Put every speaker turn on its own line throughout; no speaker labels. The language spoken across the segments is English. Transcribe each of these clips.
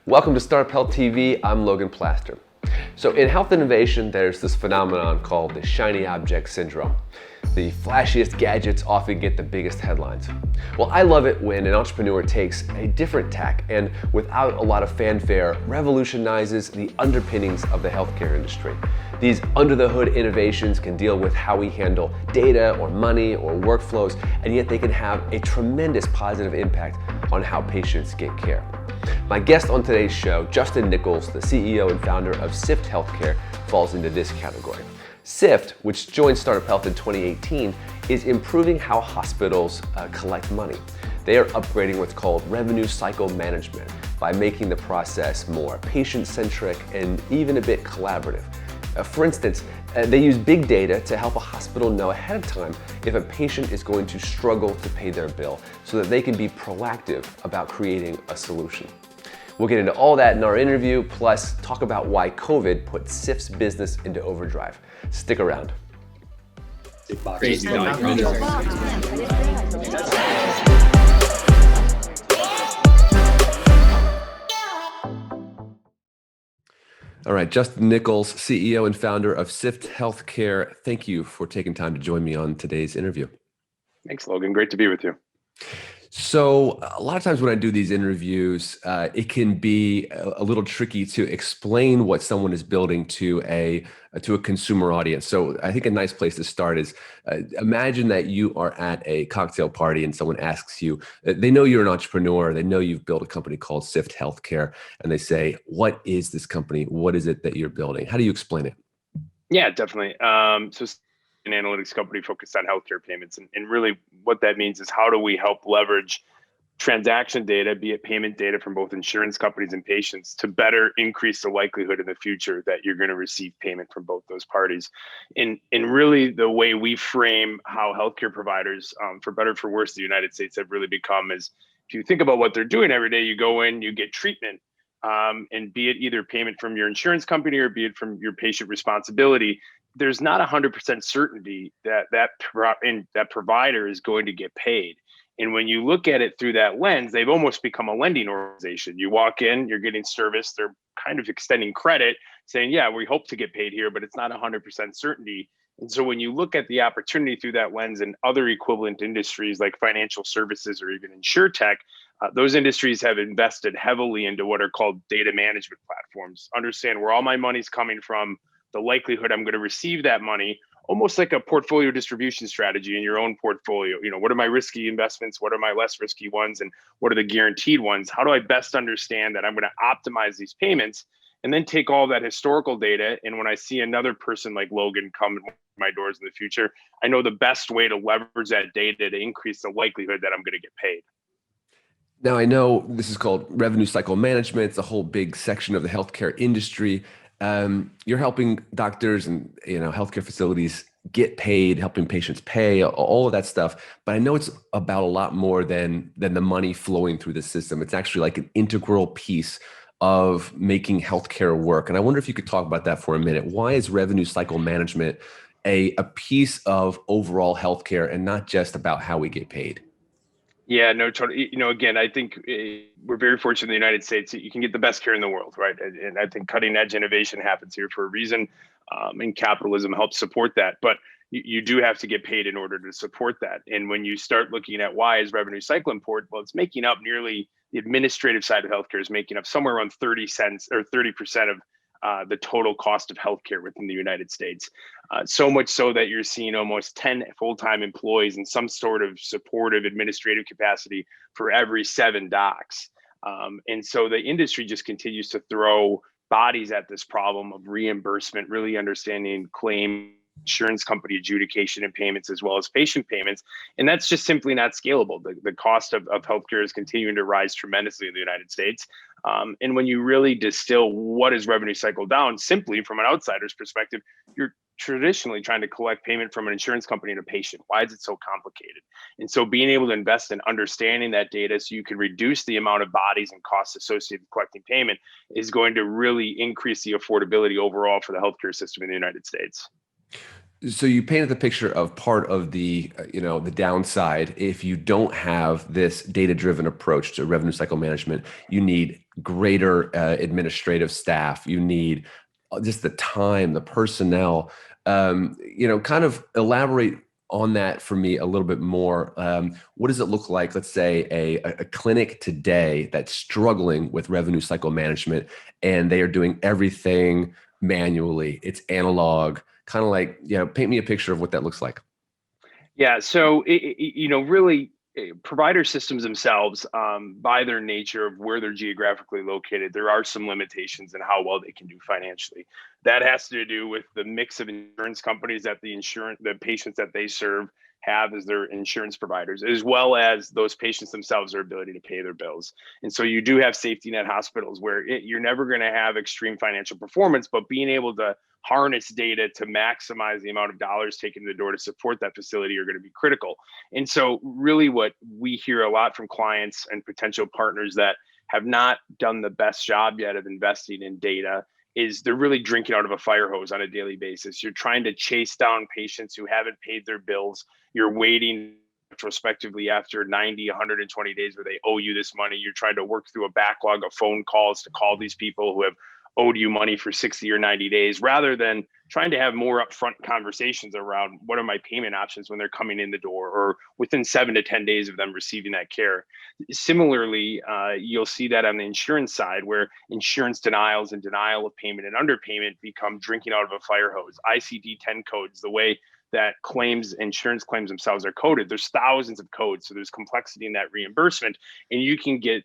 Welcome to Startup Health TV. I'm Logan Plaster. So in health innovation, there's this phenomenon called the shiny object syndrome. The flashiest gadgets often get the biggest headlines. Well, I love it when an entrepreneur takes a different tack and without a lot of fanfare, revolutionizes the underpinnings of the healthcare industry. These under-the-hood innovations can deal with how we handle data or money or workflows, and yet they can have a tremendous positive impact on how patients get care. My guest on today's show, Justin Nicols, the CEO and founder of Sift Healthcare, falls into this category. Sift, which joined Startup Health in 2018, is improving how hospitals collect money. They are upgrading what's called revenue cycle management by making the process more patient-centric and even a bit collaborative. For instance, they use big data to help a hospital know ahead of time if a patient is going to struggle to pay their bill so that they can be proactive about creating a solution. We'll get into all that in our interview, plus talk about why COVID put Sift's business into overdrive. Stick around.
Crazy.
All right, Justin Nicols, CEO and founder of Sift Healthcare. Thank you for taking time to join me on today's interview.
Thanks, Logan. Great to be with you.
So a lot of times when I do these interviews, it can be a little tricky to explain what someone is building to a consumer audience. So I think a nice place to start is imagine that you are at a cocktail party and someone asks you, they know you're an entrepreneur, they know you've built a company called Sift Healthcare, and they say, what is this company? What is it that you're building? How do you explain it?
Yeah, definitely. So it's an analytics company focused on healthcare payments. And really what that means is how do we help leverage transaction data, be it payment data from both insurance companies and patients, to better increase the likelihood in the future that you're going to receive payment from both those parties. And really the way we frame how healthcare providers, for better or for worse, the United States have really become is, if you think about what they're doing every day, you go in, you get treatment, and be it either payment from your insurance company or be it from your patient responsibility, there's not 100% certainty that provider is going to get paid. And when you look at it through that lens, they've almost become a lending organization. You walk in, you're getting service, they're kind of extending credit, saying, yeah, we hope to get paid here, but it's not 100% certainty. And so when you look at the opportunity through that lens and other equivalent industries like financial services or even insurtech, those industries have invested heavily into what are called data management platforms. Understand where all my money's coming from, the likelihood I'm going to receive that money, almost like a portfolio distribution strategy in your own portfolio. You know, what are my risky investments? What are my less risky ones? And what are the guaranteed ones? How do I best understand that I'm going to optimize these payments and then take all that historical data? And when I see another person like Logan come to my doors in the future, I know the best way to leverage that data to increase the likelihood that I'm going to get paid.
Now, I know this is called revenue cycle management. It's a whole big section of the healthcare industry. You're helping doctors and healthcare facilities get paid, helping patients pay, all of that stuff. But I know it's about a lot more than the money flowing through the system. It's actually like an integral piece of making healthcare work. And I wonder if you could talk about that for a minute. Why is revenue cycle management a piece of overall healthcare and not just about how we get paid?
Yeah, no, totally. Again, I think we're very fortunate in the United States that you can get the best care in the world, right? And I think cutting edge innovation happens here for a reason, and capitalism helps support that. But you do have to get paid in order to support that. And when you start looking at why is revenue cycle important, well, it's making up nearly the administrative side of healthcare is making up somewhere around 30 cents or 30% of the total cost of healthcare within the United States. So much so that you're seeing almost 10 full-time employees in some sort of supportive administrative capacity for every 7 docs. And so the industry just continues to throw bodies at this problem of reimbursement, really understanding claim insurance company adjudication and payments as well as patient payments. And that's just simply not scalable. The cost of healthcare is continuing to rise tremendously in the United States. And when you really distill what is revenue cycle down, simply from an outsider's perspective, you're traditionally trying to collect payment from an insurance company and a patient. Why is it so complicated? And so being able to invest in understanding that data so you can reduce the amount of bodies and costs associated with collecting payment is going to really increase the affordability overall for the healthcare system in the United States.
So you painted the picture of part of the downside. If you don't have this data-driven approach to revenue cycle management, you need greater administrative staff. You need just the time, the personnel. Kind of elaborate on that for me a little bit more. What does it look like, let's say, a clinic today that's struggling with revenue cycle management and they are doing everything manually? It's analog, kind of like, paint me a picture of what that looks like.
Yeah, so really, provider systems themselves, by their nature of where they're geographically located, there are some limitations in how well they can do financially. That has to do with the mix of insurance companies that the patients that they serve have as their insurance providers, as well as those patients themselves, their ability to pay their bills. And so you do have safety net hospitals where you're never going to have extreme financial performance, but being able to harness data to maximize the amount of dollars taken to the door to support that facility are going to be critical. And so really what we hear a lot from clients and potential partners that have not done the best job yet of investing in data is they're really drinking out of a fire hose on a daily basis. You're trying to chase down patients who haven't paid their bills. You're waiting retrospectively after 90, 120 days where they owe you this money. You're trying to work through a backlog of phone calls to call these people who have owed you money for 60 or 90 days, rather than trying to have more upfront conversations around what are my payment options when they're coming in the door or within 7 to 10 days of them receiving that care. Similarly, you'll see that on the insurance side where insurance denials and denial of payment and underpayment become drinking out of a fire hose. ICD-10 codes, the way that insurance claims themselves are coded, there's thousands of codes. So there's complexity in that reimbursement, and you can get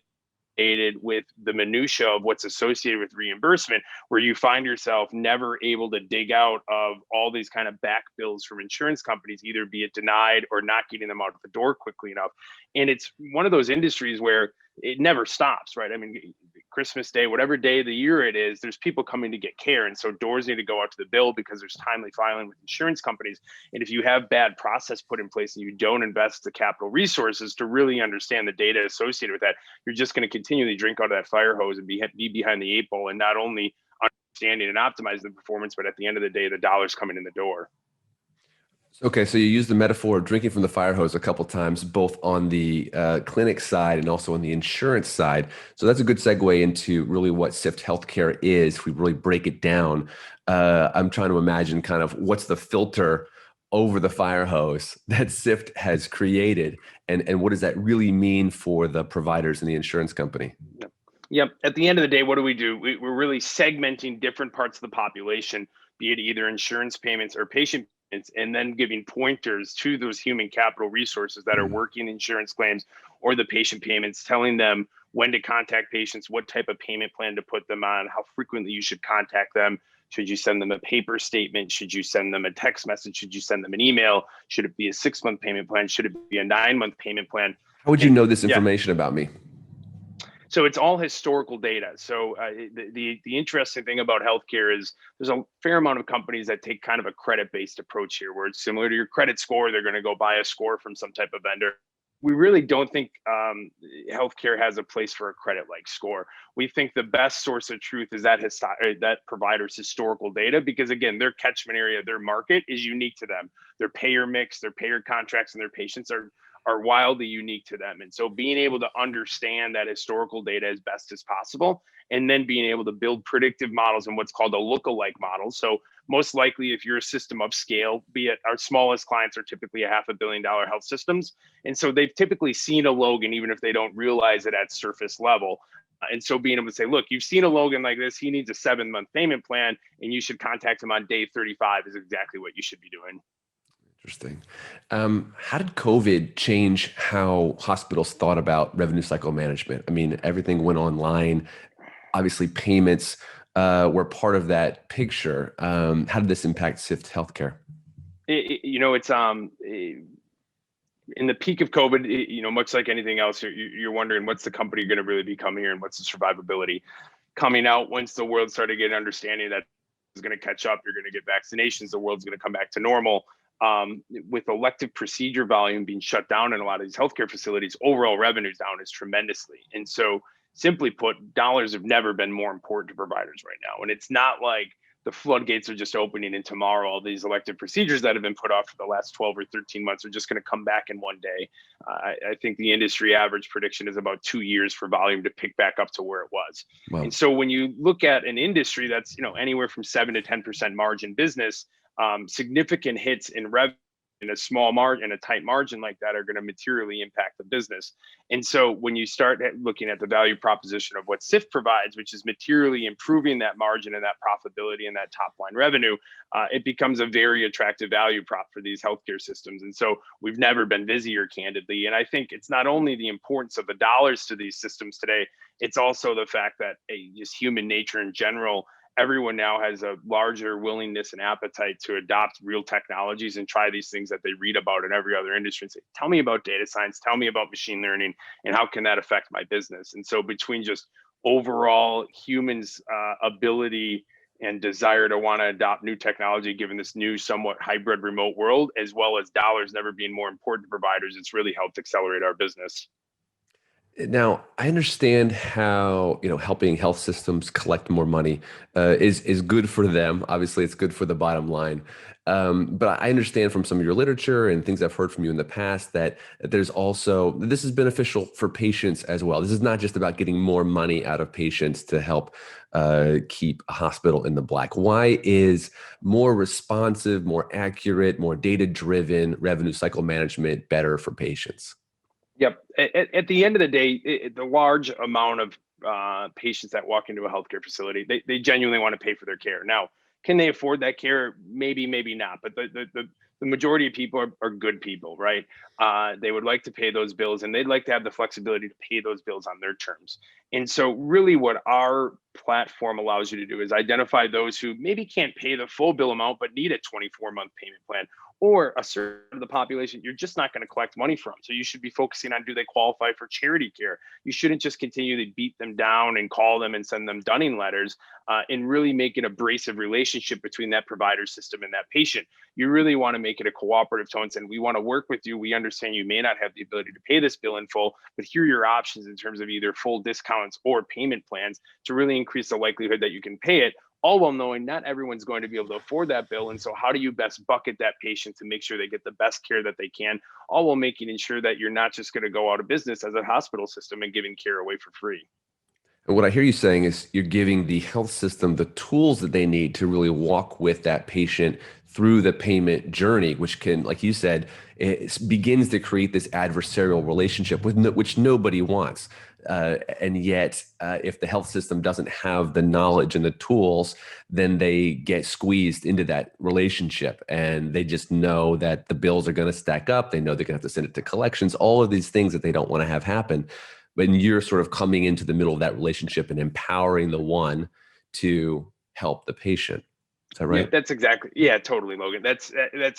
aided with the minutia of what's associated with reimbursement, where you find yourself never able to dig out of all these kind of back bills from insurance companies, either be it denied or not getting them out of the door quickly enough. And it's one of those industries where it never stops, right? I mean, Christmas Day, whatever day of the year it is, there's people coming to get care. And so doors need to go out to the bill because there's timely filing with insurance companies. And if you have bad process put in place and you don't invest the capital resources to really understand the data associated with that, you're just going to continually drink out of that fire hose and be behind the eight ball, and not only understanding and optimizing the performance, but at the end of the day, the dollars coming in the door.
Okay, so you use the metaphor of drinking from the fire hose a couple times, both on the clinic side and also on the insurance side. So that's a good segue into really what Sift Healthcare is. If we really break it down, I'm trying to imagine kind of what's the filter over the fire hose that Sift has created, and what does that really mean for the providers and the insurance company?
Yep. At the end of the day, what do? We're really segmenting different parts of the population, be it either insurance payments or patient payments, and then giving pointers to those human capital resources that are working insurance claims or the patient payments, telling them when to contact patients, what type of payment plan to put them on, how frequently you should contact them. Should you send them a paper statement? Should you send them a text message? Should you send them an email? Should it be a 6-month payment plan? Should it be a 9-month payment plan?
How would you
And
know this
yeah,
information about me?
so it's all historical data. So the interesting thing about healthcare is there's a fair amount of companies that take kind of a credit-based approach here, where it's similar to your credit score. They're going to go buy a score from some type of vendor. We really don't think healthcare has a place for a credit-like score. We think the best source of truth is that provider's historical data, because again, their catchment area, their market is unique to them. Their payer mix, their payer contracts, and their patients are wildly unique to them. And so being able to understand that historical data as best as possible, and then being able to build predictive models and what's called a lookalike model. So most likely, if you're a system of scale, be it our smallest clients are typically $500 million health systems. And so they've typically seen a Logan, even if they don't realize it at surface level. And so being able to say, look, you've seen a Logan like this, he needs a 7-month payment plan, and you should contact him on day 35 is exactly what you should be doing.
Interesting. How did COVID change how hospitals thought about revenue cycle management? I mean, everything went online. Obviously, payments were part of that picture. How did this impact Sift Healthcare?
It's in the peak of COVID, much like anything else, you're wondering what's the company going to really become here and what's the survivability. Coming out, once the world started getting understanding that is going to catch up, you're going to get vaccinations, the world's going to come back to normal. With elective procedure volume being shut down in a lot of these healthcare facilities, overall revenues down is tremendously. And so simply put, dollars have never been more important to providers right now. And it's not like the floodgates are just opening, and tomorrow all these elective procedures that have been put off for the last 12 or 13 months are just going to come back in one day. I think the industry average prediction is about 2 years for volume to pick back up to where it was.
Wow.
And so when you look at an industry that's anywhere from 7 to 10% margin business, significant hits in revenue in a small margin, a tight margin like that, are going to materially impact the business. And so when you start looking at the value proposition of what Sift provides, which is materially improving that margin and that profitability and that top line revenue, it becomes a very attractive value prop for these healthcare systems. And so we've never been busier, candidly. And I think it's not only the importance of the dollars to these systems today, it's also the fact that just human nature in general, everyone now has a larger willingness and appetite to adopt real technologies and try these things that they read about in every other industry and say, tell me about data science, tell me about machine learning, and how can that affect my business? And so between just overall humans' ability and desire to want to adopt new technology, given this new, somewhat hybrid remote world, as well as dollars never being more important to providers, it's really helped accelerate our business.
Now, I understand how helping health systems collect more money is good for them. Obviously, it's good for the bottom line. But I understand from some of your literature and things I've heard from you in the past that this is beneficial for patients as well. This is not just about getting more money out of patients to help keep a hospital in the black. Why is more responsive, more accurate, more data-driven revenue cycle management better for patients?
Yep. At the end of the day, the large amount of patients that walk into a healthcare facility, they genuinely want to pay for their care. Now, can they afford that care? Maybe, maybe not. But the majority of people are good people, right? They would like to pay those bills, and they'd like to have the flexibility to pay those bills on their terms. And so really what our platform allows you to do is identify those who maybe can't pay the full bill amount, but need a 24-month payment plan, or a certain of the population you're just not going to collect money from. So you should be focusing on, do they qualify for charity care? You shouldn't just continue to beat them down and call them and send them dunning letters, and really make an abrasive relationship between that provider system and that patient. You really want to make it a cooperative tone, and we want to work with you. We understand you may not have the ability to pay this bill in full, but here are your options in terms of either full discounts or payment plans to really increase the likelihood that you can pay it, all while knowing not everyone's going to be able to afford that bill. And so how do you best bucket that patient to make sure they get the best care that they can, all while making sure that you're not just going to go out of business as a hospital system and giving care away for free.
And what I hear you saying is you're giving the health system the tools that they need to really walk with that patient through the payment journey, which can, like you said, it begins to create this adversarial relationship which nobody wants. And yet, if the health system doesn't have the knowledge and the tools, then they get squeezed into that relationship, and they just know that the bills are going to stack up. They know they're going to have to send it to collections, all of these things that they don't want to have happen. But you're sort of coming into the middle of that relationship and empowering the one to help the patient. Is that
Yeah,
right?
that's exactly. Yeah, totally, Logan. That's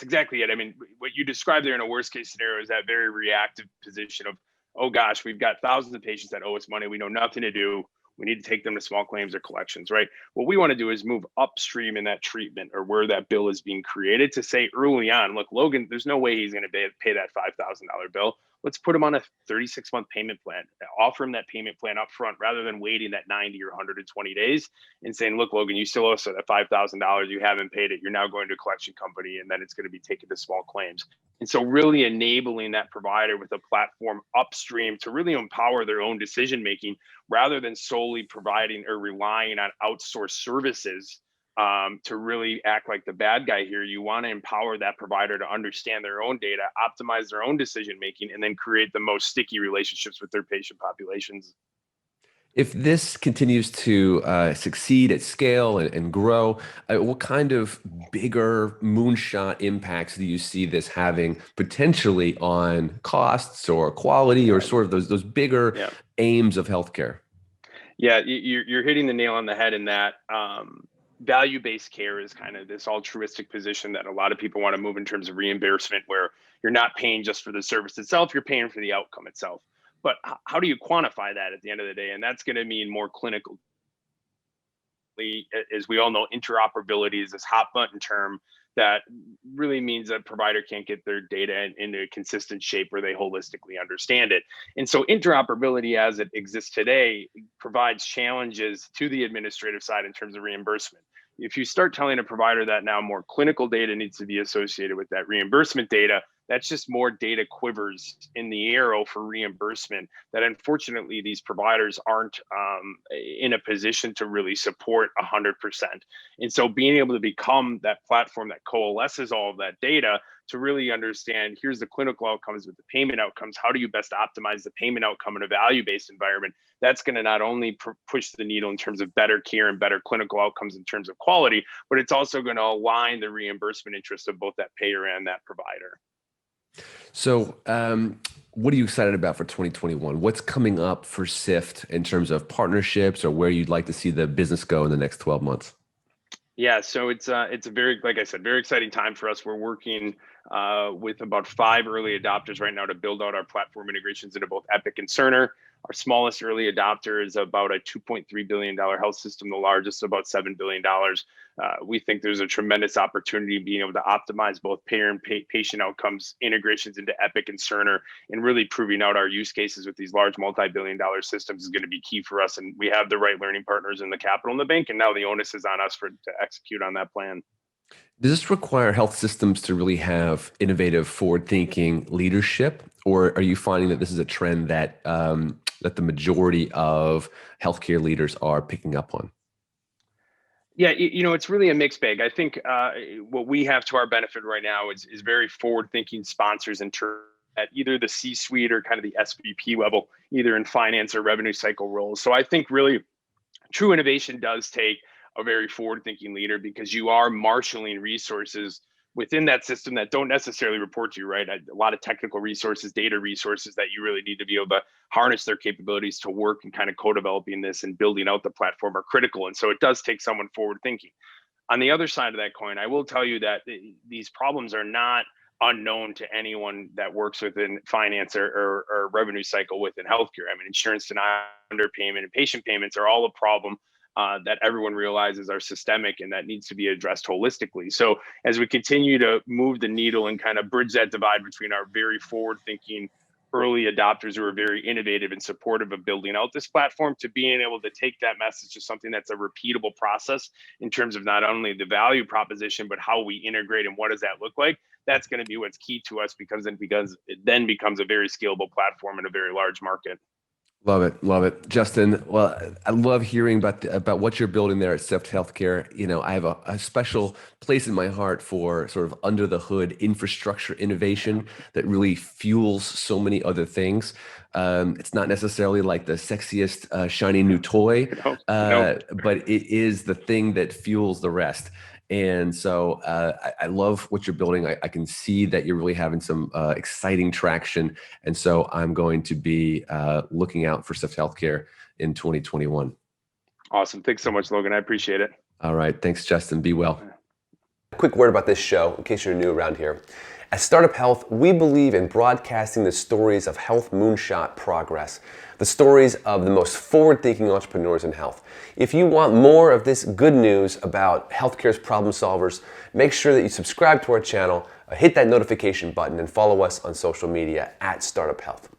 exactly it. I mean, what you described there in a worst case scenario is that very reactive position of, oh gosh, we've got thousands of patients that owe us money. We know nothing to do. We need to take them to small claims or collections, right? What we want to do is move upstream in that treatment or where that bill is being created to say early on, look, Logan, there's no way he's going to pay that $5,000 bill. Let's put him on a 36-month payment plan. Offer him that payment plan up front rather than waiting that 90 or 120 days and saying, look, Logan, you still owe us that $5,000. You haven't paid it. You're now going to a collection company, and then it's going to be taken to small claims. And so really enabling that provider with a platform upstream to really empower their own decision making rather than solely providing or relying on outsourced services to really act like the bad guy here. You want to empower that provider to understand their own data, optimize their own decision making, and then create the most sticky relationships with their patient populations.
If this continues to succeed at scale and grow, what kind of bigger moonshot impacts do you see this having potentially on costs or quality or
Right.
sort of those bigger
Yeah.
aims of healthcare?
Yeah, you're hitting the nail on the head in that value-based care is kind of this altruistic position that a lot of people want to move in terms of reimbursement, where you're not paying just for the service itself, you're paying for the outcome itself. But how do you quantify that at the end of the day? And that's going to mean more clinical. As we all know, interoperability is this hot button term that really means that provider can't get their data into a consistent shape where they holistically understand it. And so interoperability as it exists today provides challenges to the administrative side in terms of reimbursement. If you start telling a provider that now more clinical data needs to be associated with that reimbursement data, that's just more data quivers in the arrow for reimbursement that unfortunately these providers aren't in a position to really support 100%. And so being able to become that platform that coalesces all of that data to really understand, here's the clinical outcomes with the payment outcomes, how do you best optimize the payment outcome in a value-based environment? That's going to not only push the needle in terms of better care and better clinical outcomes in terms of quality, but it's also going to align the reimbursement interests of both that payer and that provider.
So, what are you excited about for 2021? What's coming up for Sift in terms of partnerships or where you'd like to see the business go in the next 12 months?
Yeah, so it's a very, like I said, very exciting time for us. We're working with about 5 early adopters right now to build out our platform integrations into both Epic and Cerner. Our smallest early adopter is about a $2.3 billion health system, the largest about $7 billion. We think there's a tremendous opportunity being able to optimize both payer and patient outcomes integrations into Epic and Cerner, and really proving out our use cases with these large multi-billion-dollar systems is going to be key for us. And we have the right learning partners in the capital in the bank, and now the onus is on us to execute on that plan.
Does this require health systems to really have innovative, forward-thinking leadership, or are you finding that this is a trend that that the majority of healthcare leaders are picking up on?
Yeah, it's really a mixed bag. I think what we have to our benefit right now is very forward-thinking sponsors at either the C-suite or kind of the SVP level, either in finance or revenue cycle roles. So I think really true innovation does take a very forward-thinking leader, because you are marshaling resources within that system that don't necessarily report to you, right? A lot of technical resources, data resources that you really need to be able to harness their capabilities to work and kind of co-developing this and building out the platform are critical. And so it does take someone forward-thinking. On the other side of that coin, I will tell you that these problems are not unknown to anyone that works within finance or revenue cycle within healthcare. I mean, insurance denial, underpayment, and patient payments are all a problem that everyone realizes are systemic and that needs to be addressed holistically. So as we continue to move the needle and kind of bridge that divide between our very forward-thinking early adopters who are very innovative and supportive of building out this platform, to being able to take that message to something that's a repeatable process in terms of not only the value proposition, but how we integrate and what does that look like, that's going to be what's key to us, because it then becomes a very scalable platform in a very large market.
Love it, love it, Justin. Well, I love hearing about what you're building there at Sift Healthcare. You know, I have a special place in my heart for sort of under the hood infrastructure innovation that really fuels so many other things. It's not necessarily like the sexiest shiny new toy,
No.
but it is the thing that fuels the rest. And so I love what you're building. I can see that you're really having some exciting traction. And so I'm going to be looking out for Sift Healthcare in 2021.
Awesome. Thanks so much, Logan. I appreciate it.
All right. Thanks, Justin. Be well. A quick word about this show, in case you're new around here. At Startup Health, we believe in broadcasting the stories of health moonshot progress, the stories of the most forward-thinking entrepreneurs in health. If you want more of this good news about healthcare's problem solvers, make sure that you subscribe to our channel, hit that notification button, and follow us on social media at Startup Health.